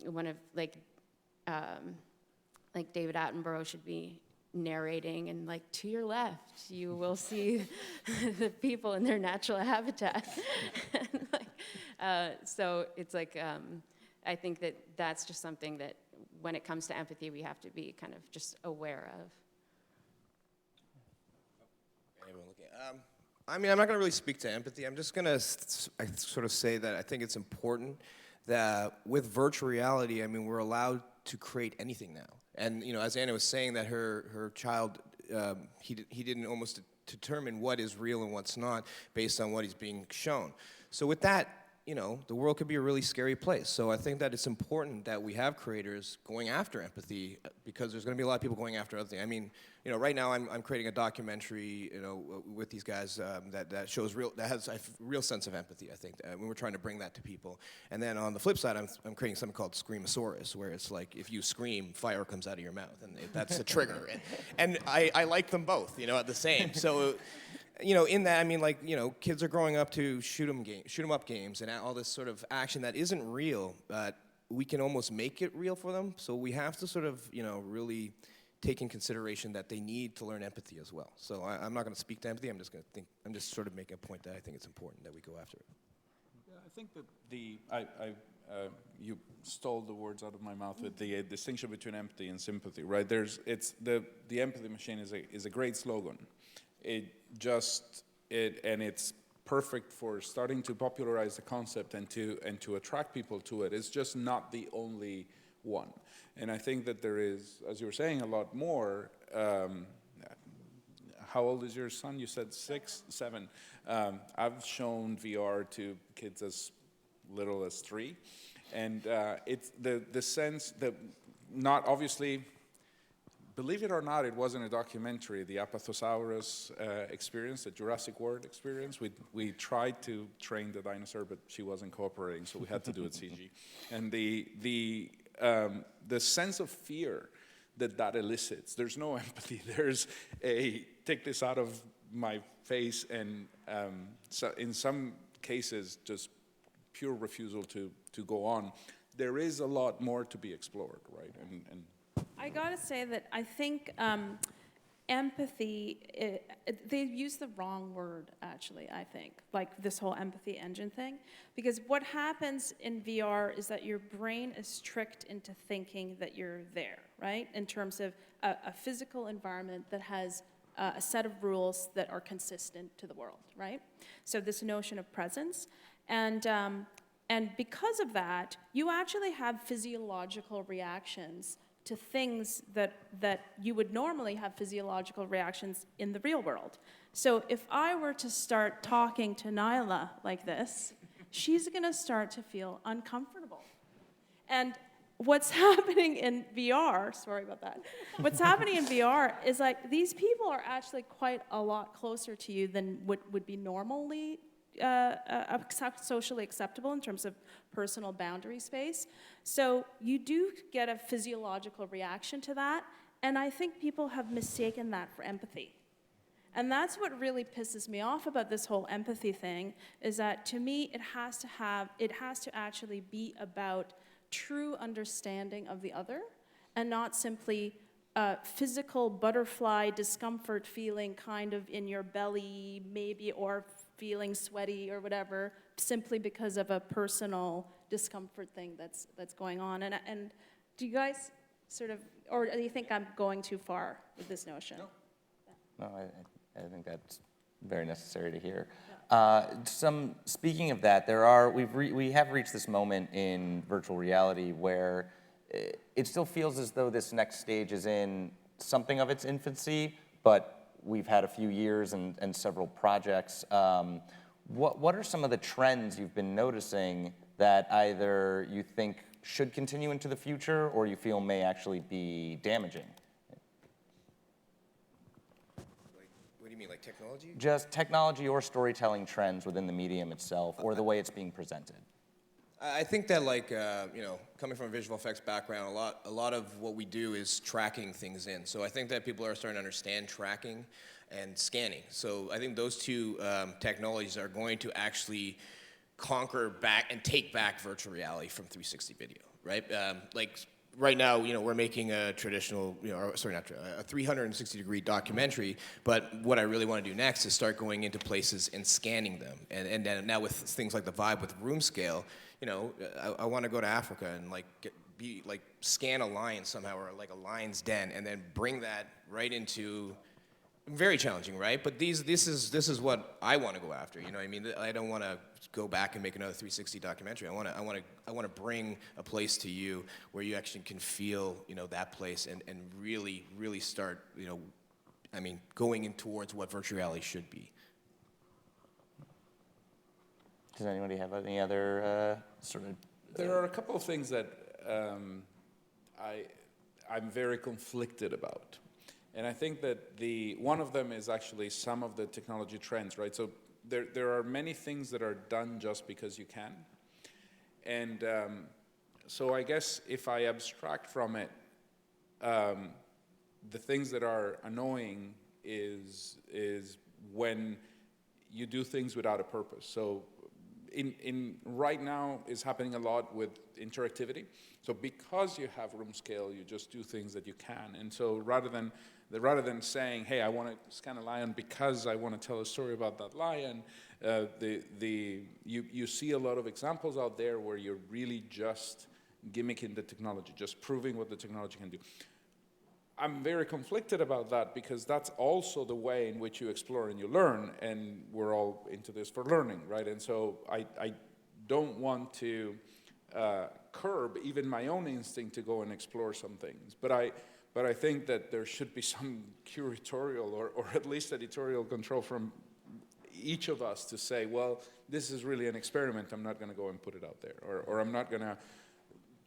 [SPEAKER 5] one of like David Attenborough should be narrating, and like to your left you will see the people in their natural habitat. And, like, so it's like I think that that's just something that when it comes to empathy we have to be kind of just aware of.
[SPEAKER 3] I mean, I'm not going to really speak to empathy. I'm just going to sort of say that I think it's important that with virtual reality, I mean, we're allowed to create anything now. And as Anna was saying, that her child, he didn't almost determine what is real and what's not based on what he's being shown. So with that, the world could be a really scary place. So I think that it's important that we have creators going after empathy, because there's going to be a lot of people going after other things. I mean, right now I'm creating a documentary, with these guys that shows that has a real sense of empathy. I think when we're trying to bring that to people. And then on the flip side, I'm creating something called Screamosaurus, where it's like if you scream, fire comes out of your mouth, and that's a trigger. And I like them both, at the same. So. In that, I mean, like, kids are growing up to shoot 'em up games and all this sort of action that isn't real, but we can almost make it real for them. So we have to sort of, really take in consideration that they need to learn empathy as well. So I'm not going to speak to empathy. I'm just sort of making a point that I think it's important that we go after it.
[SPEAKER 4] Yeah, I think that you stole the words out of my mouth with the distinction between empathy and sympathy, right? The empathy machine is a great slogan. It's perfect for starting to popularize the concept and to attract people to it. It's just not the only one. And I think that there is, as you were saying, a lot more. How old is your son? You said 6, 7. I've shown VR to kids as little as 3. And it's the sense that, not obviously, believe it or not, it wasn't a documentary, the Apathosaurus experience, the Jurassic World experience. We tried to train the dinosaur, but she wasn't cooperating, so we had to do it CG. And the sense of fear that elicits, there's no empathy. There's a, take this out of my face, and so in some cases, just pure refusal to go on. There is a lot more to be explored, right? And
[SPEAKER 6] I gotta say that I think empathy, they use the wrong word, actually, I think, like this whole empathy engine thing. Because what happens in VR is that your brain is tricked into thinking that you're there, right? In terms of a physical environment that has a set of rules that are consistent to the world, right? So this notion of presence. And because of that, you actually have physiological reactions to things that you would normally have physiological reactions in the real world. So if I were to start talking to Nyla like this, she's gonna start to feel uncomfortable. And what's happening in VR, sorry about that, what's happening in VR is like these people are actually quite a lot closer to you than what would be normally socially acceptable in terms of personal boundary space. So you do get a physiological reaction to that, and I think people have mistaken that for empathy. And that's what really pisses me off about this whole empathy thing, is that to me it has to actually be about true understanding of the other, and not simply physical butterfly discomfort feeling kind of in your belly maybe, or feeling sweaty or whatever, simply because of a personal discomfort thing that's going on. And do you guys sort of, or do you think I'm going too far with this notion?
[SPEAKER 2] No, I think that's very necessary to hear. Speaking of that, we have reached this moment in virtual reality where it still feels as though this next stage is in something of its infancy, but we've had a few years and several projects. What are some of the trends you've been noticing that either you think should continue into the future or you feel may actually be damaging?
[SPEAKER 3] What do you mean, like technology?
[SPEAKER 2] Just technology or storytelling trends within the medium itself, or the way it's being presented.
[SPEAKER 3] I think that, like, coming from a visual effects background, a lot of what we do is tracking things in. So I think that people are starting to understand tracking and scanning. So I think those two technologies are going to actually conquer back and take back virtual reality from 360 video, right? Like right now, we're making a traditional, a 360-degree documentary, but what I really want to do next is start going into places and scanning them. And then now with things like the Vibe with room scale, I want to go to Africa and scan a lion somehow, or like a lion's den, and then bring that right into. Very challenging, right? But this is what I want to go after. You know what I mean? I don't want to go back and make another 360 documentary. I want to bring a place to you where you actually can feel that place and really start going in towards what virtual reality should be.
[SPEAKER 2] Does anybody have any other sort of?
[SPEAKER 4] There are a couple of things that I'm very conflicted about. And I think that one of them is actually some of the technology trends, right? So there are many things that are done just because you can. And so I guess if I abstract from it, the things that are annoying is when you do things without a purpose. So right now is happening a lot with interactivity. So because you have room scale, you just do things that you can. And so rather than saying, hey, I want to scan a lion because I want to tell a story about that lion, you see a lot of examples out there where you're really just gimmicking the technology, just proving what the technology can do. I'm very conflicted about that because that's also the way in which you explore and you learn, and we're all into this for learning, right? And so I don't want to curb even my own instinct to go and explore some things, but I think that there should be some curatorial or at least editorial control from each of us to say, well, this is really an experiment, I'm not going to go and put it out there, or I'm not going to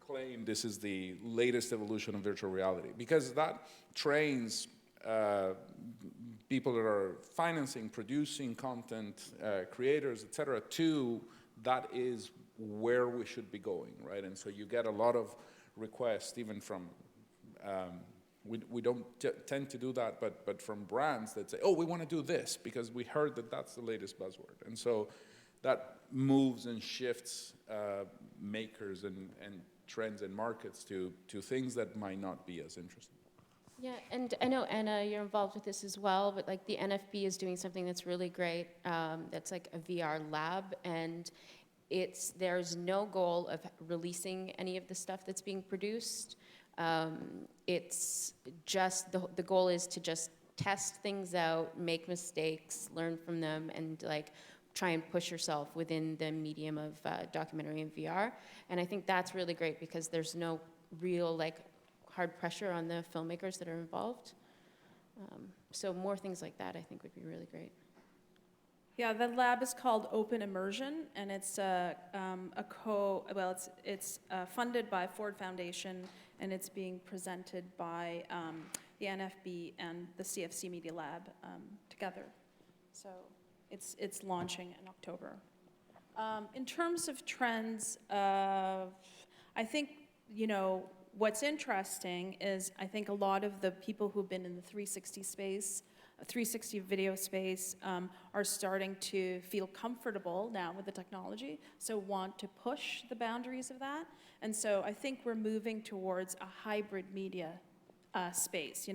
[SPEAKER 4] claim this is the latest evolution of virtual reality, because that trains people that are financing, producing content, creators, etc., to that is where we should be going, right? And so you get a lot of requests, even from, we don't tend to do that, but from brands that say, oh, we want to do this because we heard that that's the latest buzzword. And so that moves and shifts makers and trends and markets to things that might not be as interesting.
[SPEAKER 5] Yeah, and I know, Anna, you're involved with this as well, but like the NFB is doing something that's really great, that's like a VR lab, and there's no goal of releasing any of the stuff that's being produced. It's just, the goal is to just test things out, make mistakes, learn from them, and like try and push yourself within the medium of documentary and VR. And I think that's really great because there's no real like hard pressure on the filmmakers that are involved. So more things like that I think would be really great.
[SPEAKER 6] Yeah, the lab is called Open Immersion, and it's it's funded by Ford Foundation, and it's being presented by the NFB and the CFC Media Lab together. So it's launching in October. In terms of trends, I think, what's interesting is I think a lot of the people who've been in the 360 space, 360 video space, are starting to feel comfortable now with the technology, so want to push the boundaries of that. And so I think we're moving towards a hybrid media space,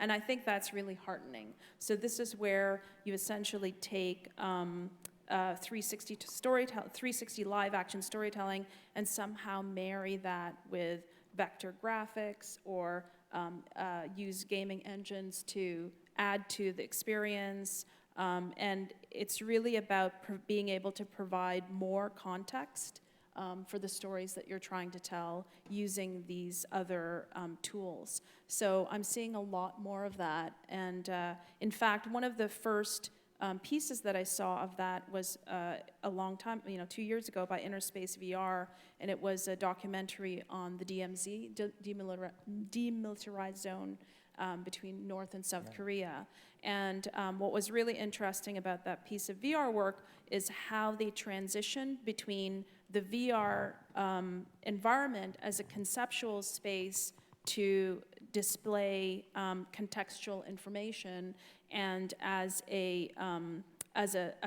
[SPEAKER 6] and I think that's really heartening. So this is where you essentially take 360 live action storytelling and somehow marry that with vector graphics or use gaming engines to add to the experience. And it's really about being able to provide more context for the stories that you're trying to tell using these other tools. So I'm seeing a lot more of that. And in fact, one of the first pieces that I saw of that was a long time, 2 years ago by Interspace VR, and it was a documentary on the DMZ, demilitarized zone between North and South Korea. And what was really interesting about that piece of VR work is how they transitioned between the VR environment as a conceptual space to display contextual information, and as a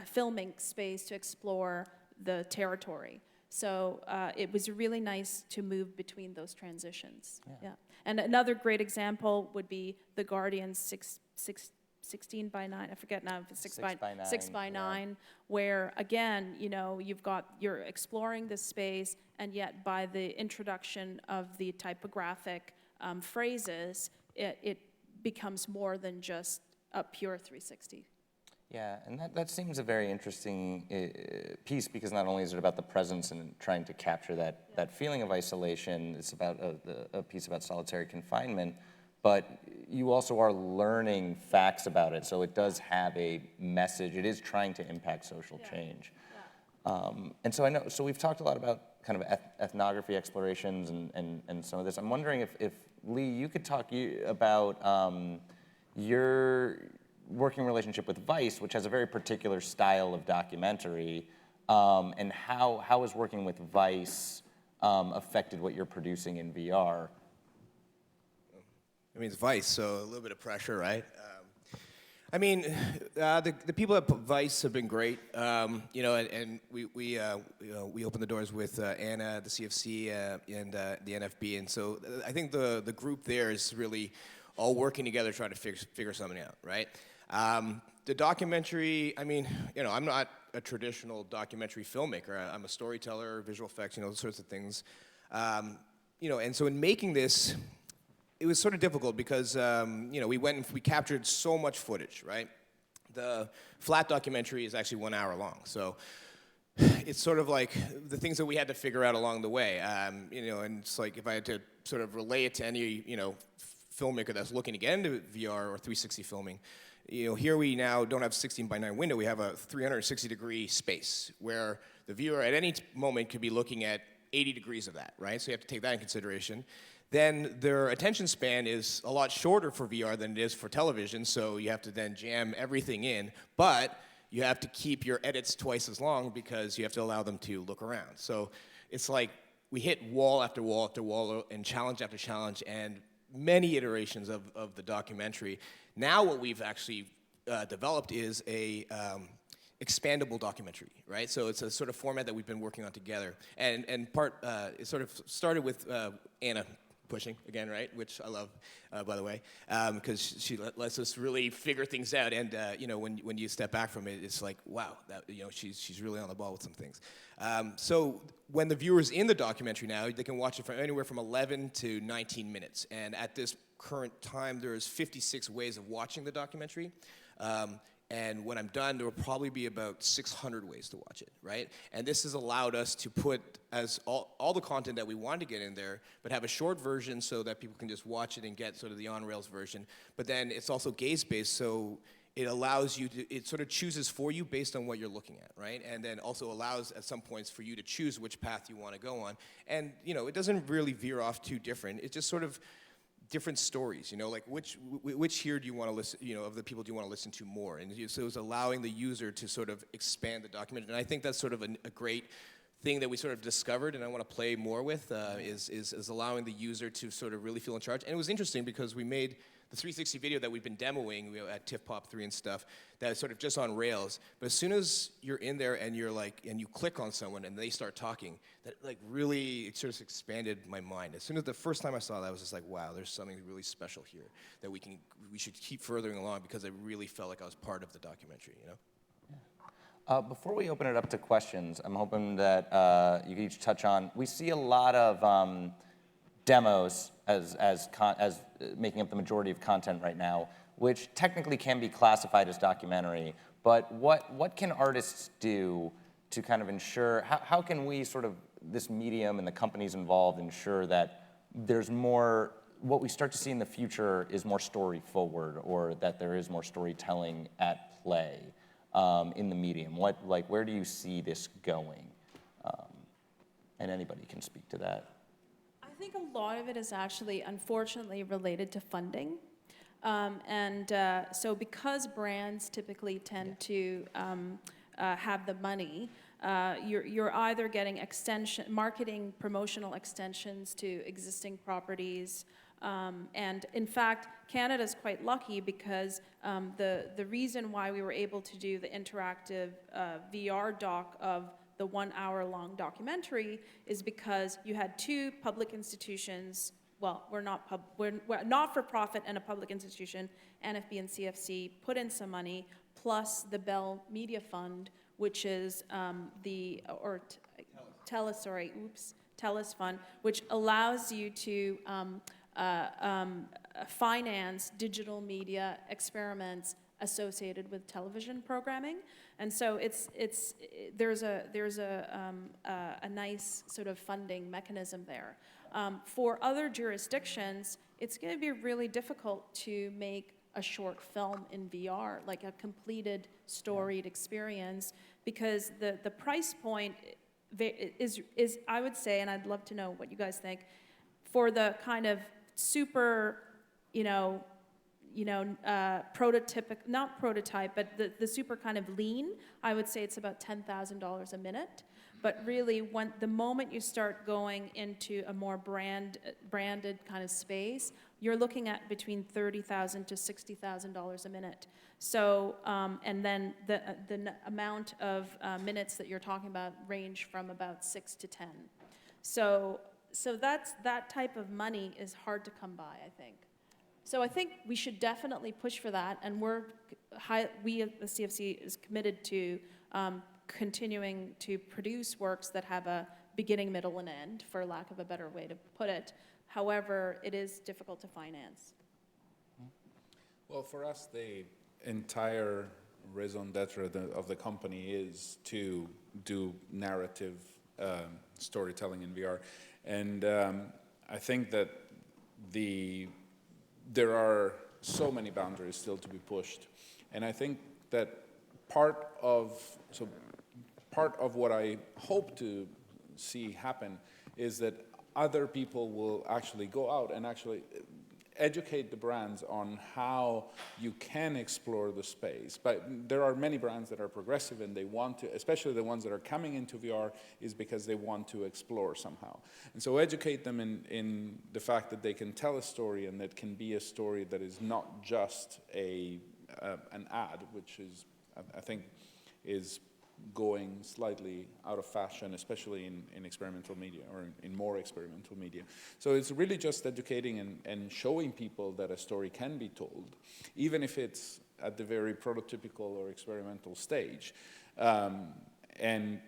[SPEAKER 6] filming space to explore the territory. So it was really nice to move between those transitions. Yeah. And another great example would be the Guardian's 16 by 9, I forget now if it's 6 by 9, where again, you're exploring this space, and yet by the introduction of the typographic phrases, it becomes more than just a pure 360.
[SPEAKER 2] Yeah, and that seems a very interesting piece, because not only is it about the presence and trying to capture that feeling of isolation, it's about a piece about solitary confinement, but you also are learning facts about it, so it does have a message. It is trying to impact social change. Yeah. And so I know, so we've talked a lot about kind of ethnography explorations and some of this. I'm wondering if Lee, you could talk about your working relationship with Vice, which has a very particular style of documentary, and how has working with Vice affected what you're producing in VR?
[SPEAKER 3] I mean, it's Vice, so a little bit of pressure, right? I mean, the people at Vice have been great, you know, and we opened the doors with Ana, the CFC, and the NFB, and so I think the group there is really all working together trying to figure something out, right? The documentary, I mean, you know, I'm not a traditional documentary filmmaker. I'm a storyteller, visual effects, you know, those sorts of things. You know, and so in making this, it was sort of difficult because, you know, we captured so much footage, right? The flat documentary is actually 1 hour long, so it's sort of like the things that we had to figure out along the way. You know, and it's like if I had to sort of relay it to any, you know, filmmaker that's looking to get into VR or 360 filming, you know, here we now don't have 16:9 window, we have a 360-degree space where the viewer at any moment could be looking at 80 degrees of that, right? So you have to take that in consideration. Then their attention span is a lot shorter for VR than it is for television, so you have to then jam everything in, but you have to keep your edits twice as long because you have to allow them to look around. So it's like we hit wall after wall after wall and challenge after challenge and many iterations of the documentary. Now what we've actually developed is a expandable documentary, right? So it's a sort of format that we've been working on together. And it sort of started with Ana pushing again, right? Which I love, by the way, because she lets us really figure things out. And you know, when you step back from it, it's like, wow, that, you know, she's really on the ball with some things. So when the viewer's in the documentary now, they can watch it from anywhere from 11 to 19 minutes. And at this current time, there's 56 ways of watching the documentary. And when I'm done, there will probably be about 600 ways to watch it, right? And this has allowed us to put as all the content that we wanted to get in there, but have a short version so that people can just watch it and get sort of the on-rails version. But then it's also gaze-based, so it allows you to, it sort of chooses for you based on what you're looking at, right? And then also allows at some points for you to choose which path you want to go on. And, you know, it doesn't really veer off too different. It's just sort of different stories, you know, like which here do you want to listen, you know, of the people do you want to listen to more? And so it was allowing the user to sort of expand the document. And I think that's sort of a great thing that we sort of discovered and I want to play more with is allowing the user to sort of really feel in charge. And it was interesting because we made the 360 video that we've been demoing at TIFF Pop 3 and stuff, that's sort of just on rails. But as soon as you're in there and you're like, and you click on someone and they start talking, that like really, it sort of expanded my mind. As soon as the first time I saw that, I was just like, wow, there's something really special here that we should keep furthering along because I really felt like I was part of the documentary, you know?
[SPEAKER 2] Before we open it up to questions, I'm hoping that you could each touch on, we see a lot of demos as making up the majority of content right now, which technically can be classified as documentary, but what can artists do to kind of ensure, how can we sort of, this medium and the companies involved ensure that there's more, what we start to see in the future is more story forward, or that there is more storytelling at play in the medium? Where do you see this going? And anybody can speak to that.
[SPEAKER 6] I think a lot of it is actually, unfortunately, related to funding. So because brands typically tend to have the money, you're either getting marketing promotional extensions to existing properties. And in fact, Canada's quite lucky because the reason why we were able to do the interactive VR doc of the 1 hour long documentary is because you had two public institutions, well, we're not for profit and a public institution, NFB and CFC, put in some money, plus the Bell Media Fund, which is TELUS Fund, which allows you to finance digital media experiments associated with television programming. And so there's a nice sort of funding mechanism there. For other jurisdictions, it's going to be really difficult to make a short film in VR, like a completed storied experience, because the price point is I would say, and I'd love to know what you guys think, for the kind of super, not prototype, but the super kind of lean, I would say it's about $10,000 a minute. But really, the moment you start going into a more branded kind of space, you're looking at between $30,000 to $60,000 a minute. So, and then the amount of minutes that you're talking about range from about 6 to 10. So that type of money is hard to come by, I think. So I think we should definitely push for that, and we at the CFC is committed to continuing to produce works that have a beginning, middle, and end, for lack of a better way to put it. However, it is difficult to finance.
[SPEAKER 4] Well, for us, the entire raison d'etre of the company is to do narrative storytelling in VR. And I think that there are so many boundaries still to be pushed. And I think that part of what I hope to see happen is that other people will actually go out and actually educate the brands on how you can explore the space. But there are many brands that are progressive and they want to, especially the ones that are coming into VR, is because they want to explore somehow. And so educate them in the fact that they can tell a story, and that can be a story that is not just an ad, which is, I think, is going slightly out of fashion, especially in experimental media, or in more experimental media. So it's really just educating and showing people that a story can be told, even if it's at the very prototypical or experimental stage, and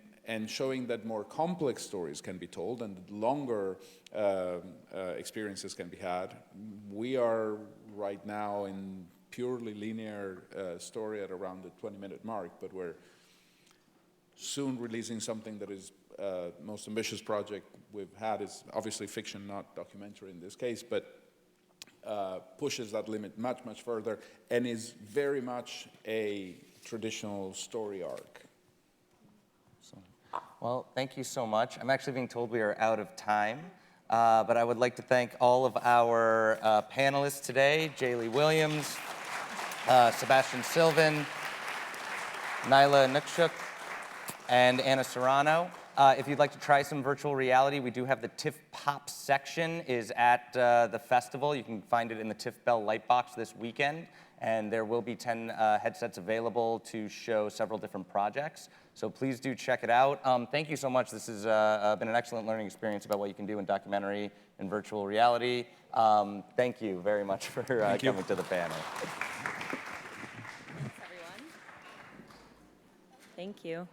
[SPEAKER 4] showing that more complex stories can be told and longer experiences can be had. We are right now in purely linear story at around the 20-minute mark, but we're soon releasing something that is most ambitious project we've had is obviously fiction, not documentary in this case, but pushes that limit much, much further, and is very much a traditional story arc. So.
[SPEAKER 2] Well, thank you so much. I'm actually being told we are out of time, but I would like to thank all of our panelists today, Jaylee Williams, Sebastian Sylwan, Nyla Innuksuk, and Ana Serrano. If you'd like to try some virtual reality, we do have the TIFF Pop section is at the festival. You can find it in the TIFF Bell Lightbox this weekend, and there will be 10 headsets available to show several different projects. So please do check it out. Thank you so much. This has been an excellent learning experience about what you can do in documentary and virtual reality. Thank you very much for coming to the panel.
[SPEAKER 1] Thanks, everyone. Thank you.